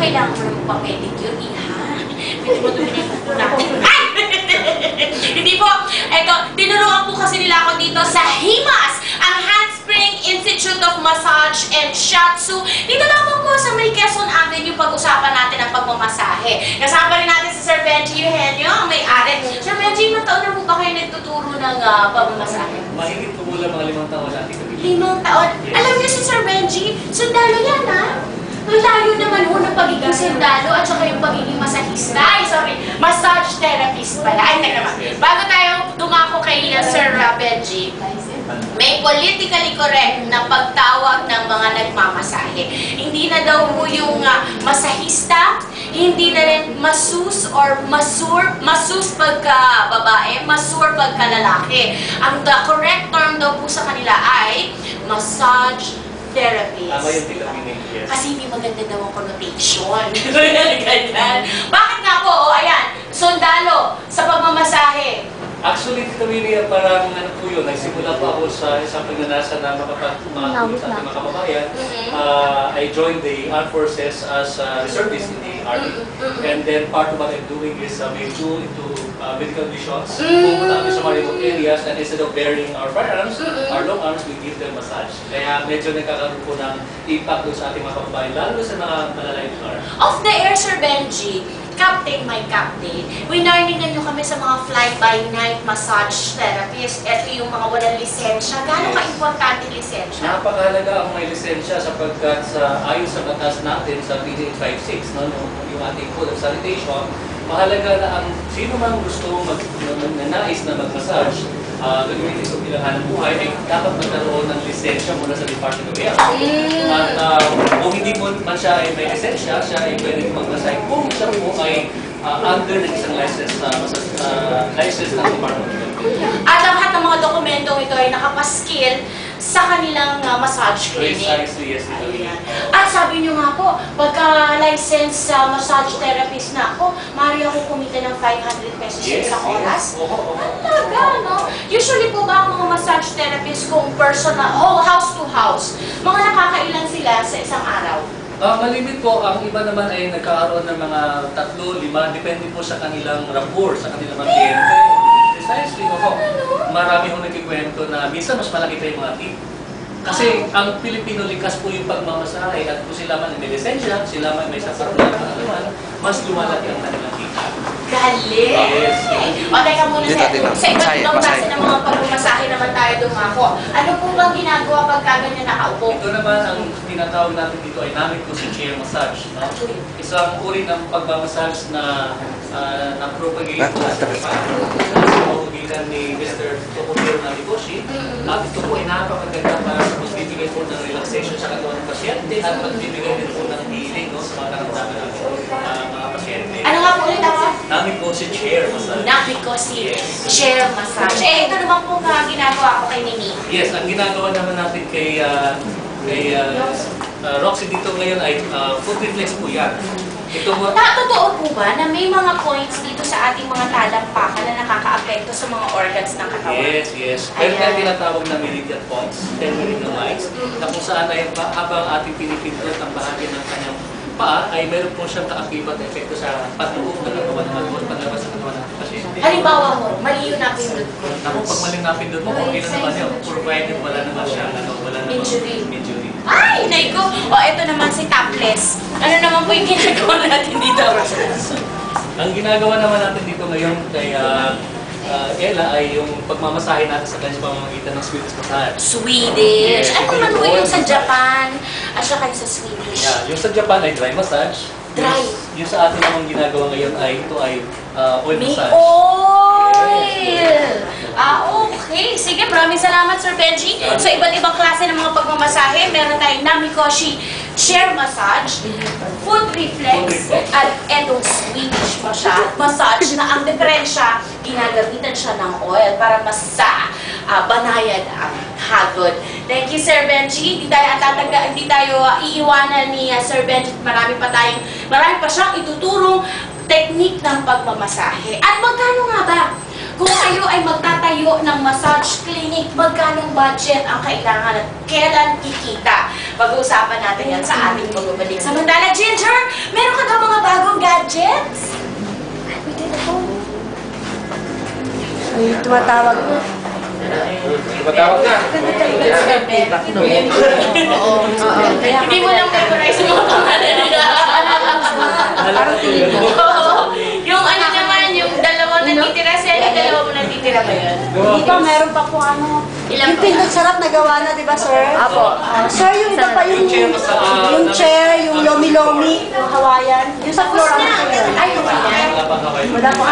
kailangan mo na magpa-pedicure, iha. Pwede mo naman yung kuko natin. Ay! Hindi po. Ito, tinuruan po kasi nila ako dito sa HIMAS, ang Handspring Institute of Massage and Shiatsu. Dito lamang po sa May Quezon Avenue, pag-usapan natin ang pagmamasahe. Kasama rin natin si Sir Benji Eugenio, ang may-ari. Sir Benji, ilang taon na po ba kayo nagtuturo ng pagmamasahe? Mahigit po mula mga 5 taon natin. 5 taon? Yes. Alam niyo si Sir Benji, sundalo yan ha? Ang layo naman po ng pagiging sundalo at saka yung pagiging masahista. Ay, sorry, massage therapist pala. Ay, teka naman. Bago tayo dumako kay Sir Benji, may politically correct na pagtawag ng mga nagmamasahe. Hindi na daw po yung masahista, hindi na rin masus or masus pagka babae, masur pagka lalaki. Ang the correct term daw po sa kanila ay massage therapist. Tama yung tilapinin, yes. Kasi hindi maganda daw ang connotation. Ganyan. Bakit nga po? O, ayan, sundalo sa pagmamasahe. Actually, Tita Winnie, parang ano po yun, nagsimula pa ako sa isang pagnanasa na makapagtulong sa ating mga kababayan. I joined the Armed Forces as a reservist in the Army. And then part of what I'm doing is we do into medical missions. Pupunta kami sa mga remote areas and instead of bearing our firearms, our long arms, we give them massage. Kaya medyo nagkakaroon po ng impact doon sa ating mga kababayan, lalo sa mga malalayong lugar. Off the air, Sir Benji, Captain, my Captain, winarningan nyo kami sa mga fly-by-night massage therapist. Ito yung mga walang lisensya. Gano'ng ka-importante lisensya? Napakahalaga ang may lisensya sapagkat ayon sa batas natin sa PDA 56, no, yung ating Code of Sanitation, mahalaga na ang sino man gusto nais na mag-massage, gagawin ito bilang hanap buhay, ay dapat magkaroon ng lisensya mula sa Department of Health. At kung hindi mo man siya ay may lisensya, siya ay pwede mag-massage kung siya po ay under ng isang license ng Department of Health. At lahat ng mga dokumentong ito ay nakapaskil sa kanilang massage clinic. Precisely, yes. At sabi nyo nga po, pagka-license sa massage therapist na ako, maaari ako kumita ng 500 pesos sa isang oras? Talaga, no? Usually po ba ang mga massage therapist kung personal, house to house, mga nakakailan sila sa isang araw? Malimit po, ang iba naman ay nagkakaroon ng mga 3, 5, depende po sa kanilang rapport, sa kanilang mga kliyente. Precisely, marami hong nagkikwento na minsan mas malaki pa yung mga tip. Kasi ang Pilipino likas po yung pagmamasahe at kung sila man may lisensya, sila man may sapat na mas lumalaki ang kanilang kita. Galing! Yes. O, teka muna sa iba't ibang klase ng mga pagmamasahe naman tayo dumako. Ano po bang ginagawa pagka ganyan nakaupo? Ito naman ang tinatawag natin dito ay namin po si chair massage. No? Isang uri ng pagmamassage na na-propagate po sa pamamagitan ni Mr. Tokotiro Narikoshi. At ito po ay napakaganda para sa magbibigay po ng relaxation sa katawan ng pasyente at magbibigay din po ng healing, no, sa mga karamdaman natin mga pasyente. Ano nga po ulit ako? Namin po si chair massage. Namin ko si chair massage. Eh, ito naman po nga ginagawa ko kay Nini. Yes, ang ginagawa naman natin kay Roxy dito ngayon ay foot reflex po yan. Ito mo. Totoo po ba na may mga points dito sa ating mga talampakan na nakaka-apekto sa mga organs ng katawan? Yes, yes. Pero tayo tinatawag na meridian points, 10 meridian lines, na kung saan ay habang ating pinipindot ang bahagi ng kanyang paa, ay meron po siyang kaakibat na epekto sa patuog ng katawan ng mga panlabas sa katawan ng pasyente. Halimbawa mo, mali yung napindot ko. Naku, pag maling napindot mo, okay na naman yun. Provided wala naman siya, wala naman injury. Ay, naiko! O, ito naman si topless. Ano naman po yung ginagawa natin dito? Ang ginagawa naman natin dito ngayon kay Ella ay yung pagmamasahe natin sa kanyang pamamagitan ng Swedish massage. Swedish! Ano naman po yung sa Japan at saka yung sa Swedish? Yeah, yung sa Japan ay dry massage. Dry? Yung sa atin namang ginagawa ngayon ay ito ay oil massage. May oil! Okay. Sige, maraming salamat, Sir Benji. So, iba't ibang klase ng mga pagmamasahe. Meron tayong Namikoshi chair massage, foot reflex, at etong Swedish massage na ang diferensya, ginagamitan siya ng oil para mas banayad ang hagod. Thank you, Sir Benji. Hindi tayo iiwanan ni Sir Benji. Marami pa siyang ituturong technique ng pagmamasahe. At magkano nga ba? Kung kayo ay magtatayo ng massage clinic, magkano budget ang kailangan at kailan kikita? Pag-uusapan natin yan sa ating pagbabalik. Samantala, Ginger, meron ka tumatawag. Tumatawag na. Hindi mo lang memorize yung mga pangalan nila. Yung ano naman, yung dalawang natitira siya, yung dalawa mo natitira ba yun? Di ba, meron pa po ano. Ilan Yung pa? pindot sarap na gawa na, di ba, sir? Apo. Sir, yung iba pa yung chair, yung lomi-lomi, yung Hawaiian. Yung sa floor, ano po yun? Ay, wala. Wala pang kaway. Wala pa